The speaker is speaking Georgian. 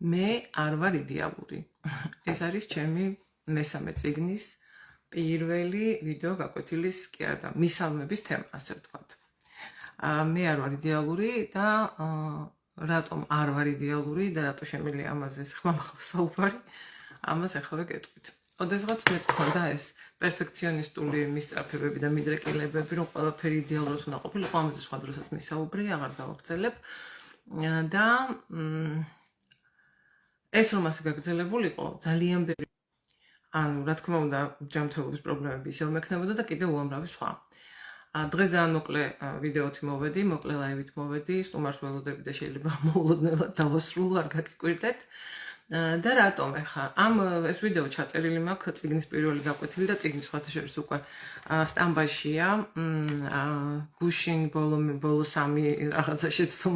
მე არ ვარ იდეალური. ეს არის ჩემი მესამე წიგნის პირველი ვიდეო გაკვეთილის კი არა და მისალმების თემა, ასე ვთქვათ. მე არ ვარ იდეალური და რატომ არ ვარ იდეალური და რატო შემიძლია ამაზე ხმამაღლა საუბარი, ამას ახლა ვეკეთვით. ოდესღაც მე მქონდა ეს პერფექციონისტული მისწრაფებები და მიდრეკილებები, რომ ყველაფერი იდეალურად უნდა ყოფილიყო, ამაზე სხვა დროსაც მისაუბრე, აღარ გავაგრძელებ. და ეს რომ ასე გაგრძელებულიყო, ძალიან ბევრი ანუ რა თქმა უნდა, ჯანმრთელობის პრობლემები ისევ მექნებოდა და კიდევ უამრავი სხვა. დღეს ძალიან მოკლე ვიდეოთი მოვედი, მოკლე ლაივით მოვედი, სტუმარს ველოდები და შეიძლება მოულოდნელად დავასრულო, არ გაგიკვირდეთ. და რატომ ახლა ეს ვიდეო ჩაწერილი მაქვს წიგნის პირველი გაკვეთილი და წიგნის სხვათა შორის უკვე სტამბაშია, გუშინ ბოლო 3 რაღაცა შეცდომა